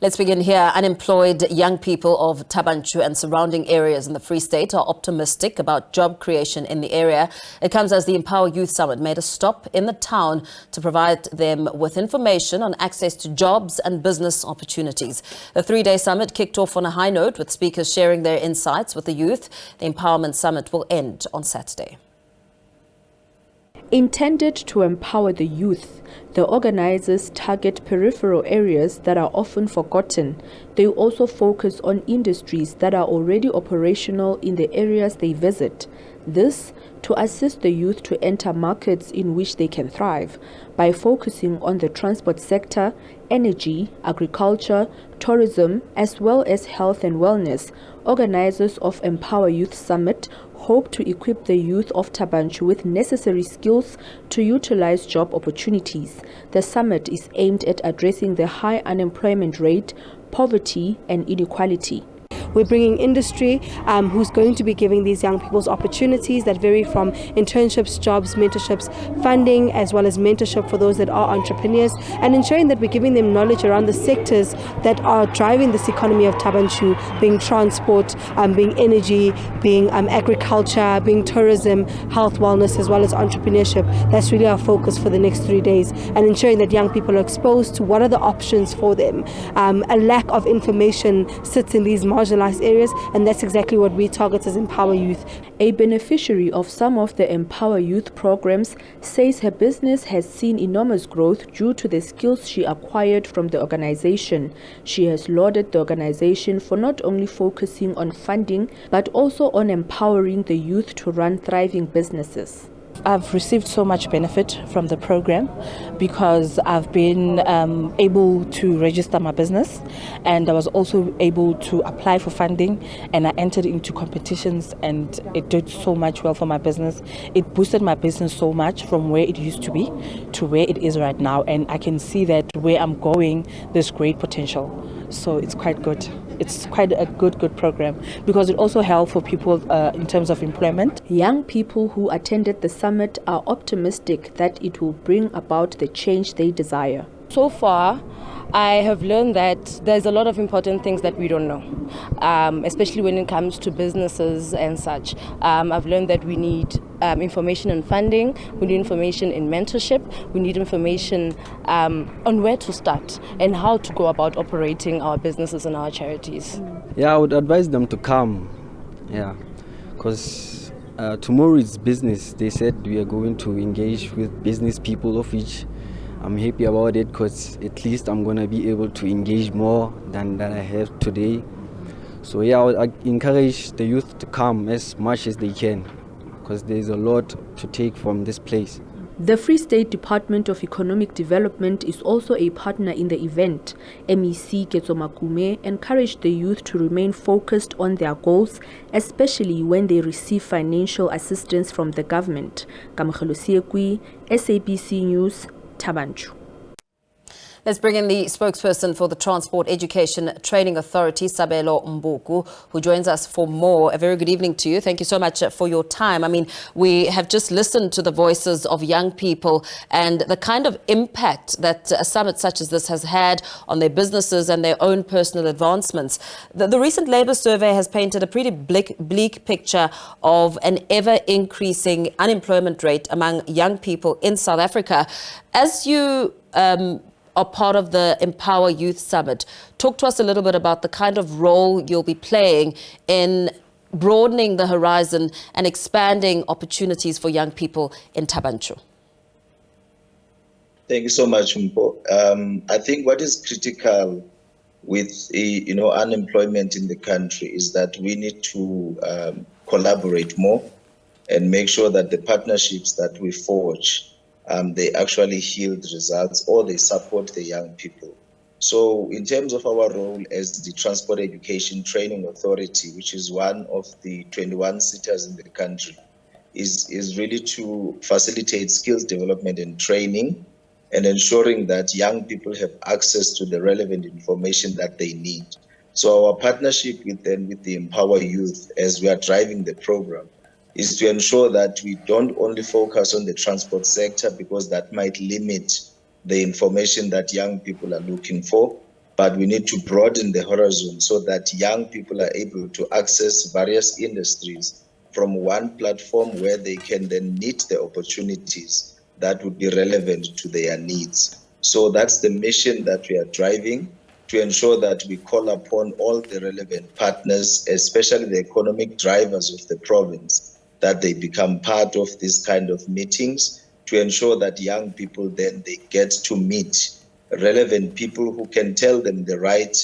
Let's begin here. Unemployed young people of Thaba Nchu and surrounding areas in the Free State are optimistic about job creation in the area. It comes as the Empowa Youth Summit made a stop in the town to provide them with information on access to jobs and business opportunities. The three-day summit kicked off on a high note with speakers sharing their insights with the youth. The Empowerment Summit will end on Saturday. Intended to empower the youth, the organizers target peripheral areas that are often forgotten. They also focus on industries that are already operational in the areas they visit. This to assist the youth to enter markets in which they can thrive by focusing on the transport sector, energy, agriculture, tourism, as well as health and wellness. Organizers of Empowa Youth Summit hope to equip the youth of Thaba Nchu with necessary skills to utilize job opportunities. The summit is aimed at addressing the high unemployment rate, poverty and inequality. We're bringing industry who's going to be giving these young people's opportunities that vary from internships, jobs, mentorships, funding, as well as mentorship for those that are entrepreneurs, and ensuring that we're giving them knowledge around the sectors that are driving this economy of Thaba Nchu, being transport, being energy, being agriculture, being tourism, health, wellness, as well as entrepreneurship. That's really our focus for the next 3 days, and ensuring that young people are exposed to what are the options for them. A lack of information sits in these marginalized areas, and that's exactly what we target as Empowa Youth. A beneficiary of some of the Empowa Youth programs says her business has seen enormous growth due to the skills she acquired from the organization. She has lauded the organization for not only focusing on funding, but also on empowering the youth to run thriving businesses. I've received so much benefit from the program because I've been able to register my business, and I was also able to apply for funding, and I entered into competitions, and it did so much well for my business. It boosted my business so much from where it used to be to where it is right now, and I can see that where I'm going there's great potential. So it's quite good. It's quite a good program because it also helps for people in terms of employment. Young people who attended the summit are optimistic that it will bring about the change they desire. So far, I have learned that there's a lot of important things that we don't know, especially when it comes to businesses and such. I've learned that we need information on funding, we need information in mentorship, we need information on where to start and how to go about operating our businesses and our charities. Yeah, I would advise them to come, because tomorrow is business. They said we are going to engage with business people, of which I'm happy about it because at least I'm going to be able to engage more than I have today. So yeah, I encourage the youth to come as much as they can because there's a lot to take from this place. The Free State Department of Economic Development is also a partner in the event. MEC Ketsomakume encouraged the youth to remain focused on their goals, especially when they receive financial assistance from the government. Kamagelo Siekwi, SABC News, Thaba Nchu. Let's bring in the spokesperson for the Transport Education Training Authority, Sabelo Mbuku, who joins us for more. A very good evening to you. Thank you so much for your time. I mean, we have just listened to the voices of young people and the kind of impact that a summit such as this has had on their businesses and their own personal advancements. The recent Labour survey has painted a pretty bleak picture of an ever-increasing unemployment rate among young people in South Africa. As you are part of the Empowa Youth Summit, talk to us a little bit about the kind of role you'll be playing in broadening the horizon and expanding opportunities for young people in Thaba Nchu. Thank you so much, Mpo. I think what is critical with unemployment in the country is that we need to collaborate more and make sure that the partnerships that we forge they actually yield results or they support the young people. So in terms of our role as the Transport Education Training Authority, which is one of the 21 sitters in the country, is really to facilitate skills development and training and ensuring that young people have access to the relevant information that they need. So our partnership with the Empowa Youth, as we are driving the program, is to ensure that we don't only focus on the transport sector because that might limit the information that young people are looking for, but we need to broaden the horizon so that young people are able to access various industries from one platform where they can then meet the opportunities that would be relevant to their needs. So that's the mission that we are driving, to ensure that we call upon all the relevant partners, especially the economic drivers of the province, that they become part of these kind of meetings, to ensure that young people then they get to meet relevant people who can tell them the right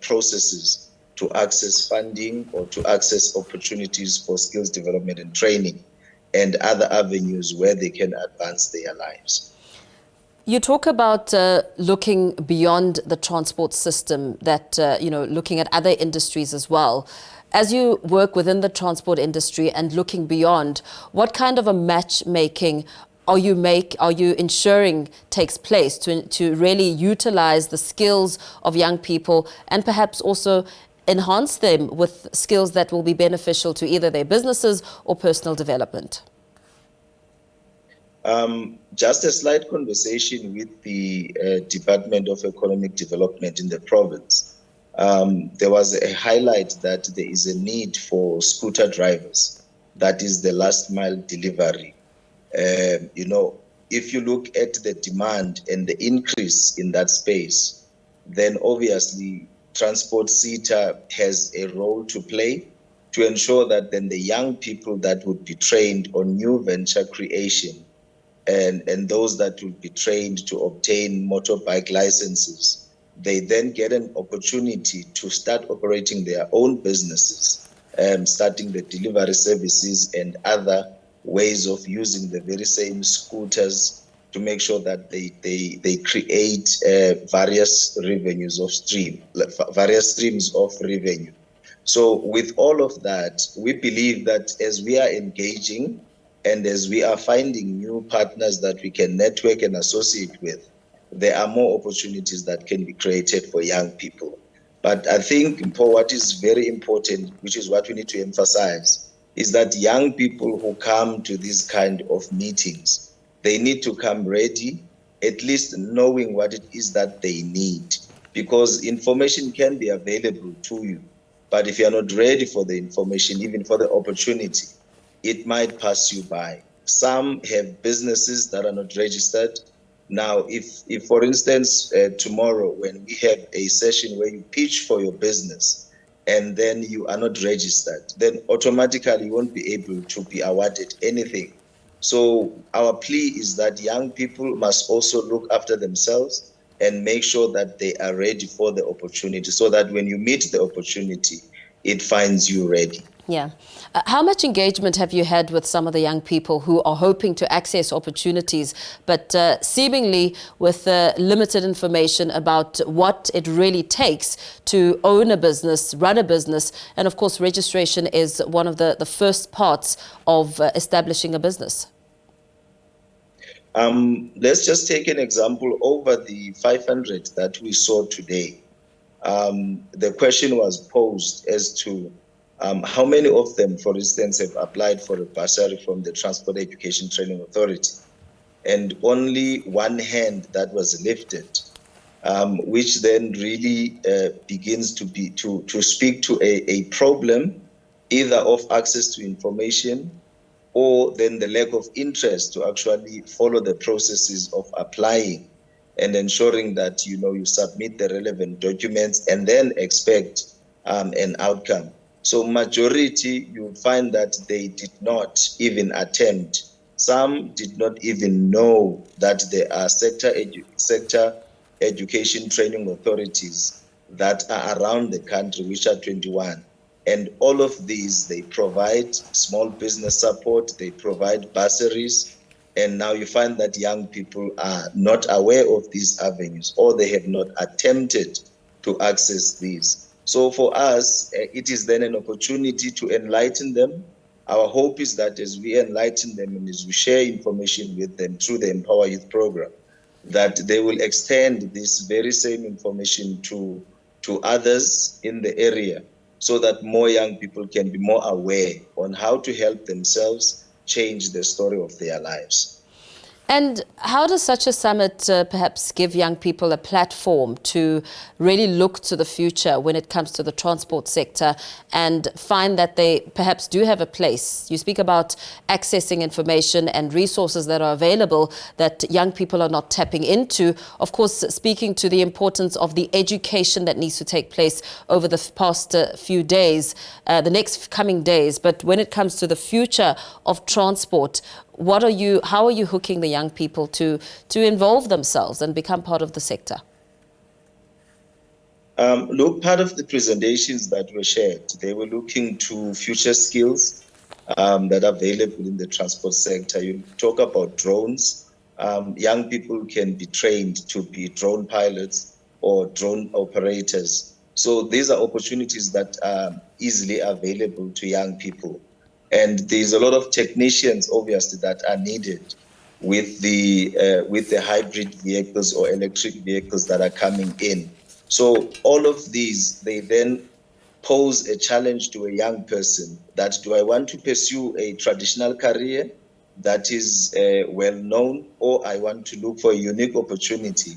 processes to access funding or to access opportunities for skills development and training and other avenues where they can advance their lives. You talk about looking beyond the transport system, that, looking at other industries as well. As you work within the transport industry and looking beyond, what kind of a matchmaking are you ensuring takes place to really utilize the skills of young people and perhaps also enhance them with skills that will be beneficial to either their businesses or personal development? Just a slight conversation with the Department of Economic Development in the province. There was a highlight that there is a need for scooter drivers. That is the last mile delivery. If you look at the demand and the increase in that space, then obviously Transport SETA has a role to play to ensure that then the young people that would be trained on new venture creation and those that will be trained to obtain motorbike licenses, they then get an opportunity to start operating their own businesses, starting the delivery services and other ways of using the very same scooters to make sure that they create various streams of revenue. So with all of that, we believe that as we are engaging and as we are finding new partners that we can network and associate with, there are more opportunities that can be created for young people. But I think what is very important, which is what we need to emphasize, is that young people who come to these kind of meetings, they need to come ready, at least knowing what it is that they need, because information can be available to you. But if you're not ready for the information, even for the opportunity, it might pass you by. Some have businesses that are not registered. Now, if for instance, tomorrow when we have a session where you pitch for your business and then you are not registered, then automatically you won't be able to be awarded anything. So our plea is that young people must also look after themselves and make sure that they are ready for the opportunity, so that when you meet the opportunity, it finds you ready. Yeah. How much engagement have you had with some of the young people who are hoping to access opportunities, but seemingly with limited information about what it really takes to own a business, run a business? And of course, registration is one of the first parts of establishing a business. Let's just take an example. Over the 500 that we saw today, the question was posed as to how many of them, for instance, have applied for a bursary from the Transport Education Training Authority, and only one hand that was lifted, which then really begins to speak to a problem, either of access to information or then the lack of interest to actually follow the processes of applying and ensuring that you submit the relevant documents and then expect an outcome. So majority, you find that they did not even attempt. Some did not even know that there are sector education training authorities that are around the country, which are 21. And all of these, they provide small business support, they provide bursaries, and now you find that young people are not aware of these avenues, or they have not attempted to access these. So for us, it is then an opportunity to enlighten them. Our hope is that as we enlighten them and as we share information with them through the Empower Youth program, that they will extend this very same information to others in the area, so that more young people can be more aware on how to help themselves change the story of their lives. And how does such a summit perhaps give young people a platform to really look to the future when it comes to the transport sector and find that they perhaps do have a place? You speak about accessing information and resources that are available that young people are not tapping into. Of course, speaking to the importance of the education that needs to take place over the past few days, the next coming days. But when it comes to the future of transport, how are you hooking the young people to involve themselves and become part of the sector? Look, part of the presentations that were shared, they were looking to future skills that are available in the transport sector. You talk about drones. Young people can be trained to be drone pilots or drone operators. So these are opportunities that are easily available to young people. And there's a lot of technicians, obviously, that are needed with the hybrid vehicles or electric vehicles that are coming in. So all of these, they then pose a challenge to a young person that, do I want to pursue a traditional career that is well known, or I want to look for a unique opportunity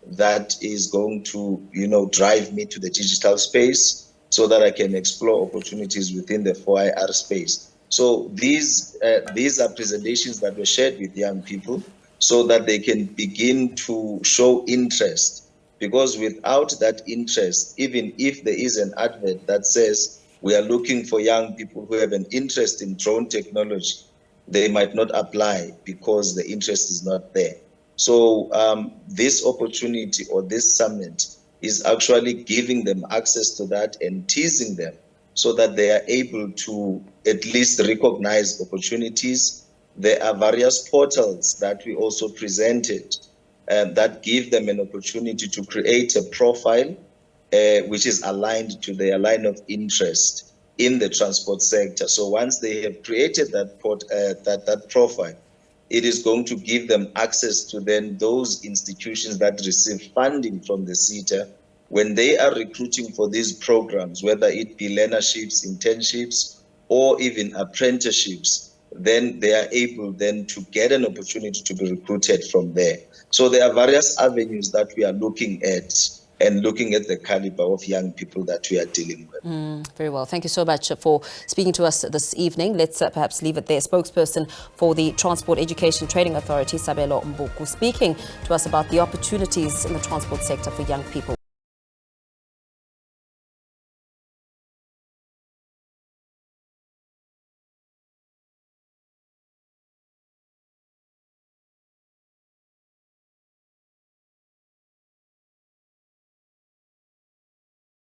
that is going to, drive me to the digital space so that I can explore opportunities within the 4IR space. So these are presentations that were shared with young people so that they can begin to show interest. Because without that interest, even if there is an advert that says we are looking for young people who have an interest in drone technology, they might not apply because the interest is not there. So this opportunity or this summit is actually giving them access to that and teasing them so that they are able to at least recognize opportunities. There are various portals that we also presented that give them an opportunity to create a profile which is aligned to their line of interest in the transport sector. So once they have created that profile, it is going to give them access to then those institutions that receive funding from the SETA when they are recruiting for these programs, whether it be learnerships, internships, or even apprenticeships. Then they are able then to get an opportunity to be recruited from there. So there are various avenues that we are looking at and looking at the caliber of young people that we are dealing with. Very well. Thank you so much for speaking to us this evening. Let's perhaps leave it there. Spokesperson for the Transport Education Training Authority, Sabelo Mbuku, speaking to us about the opportunities in the transport sector for young people.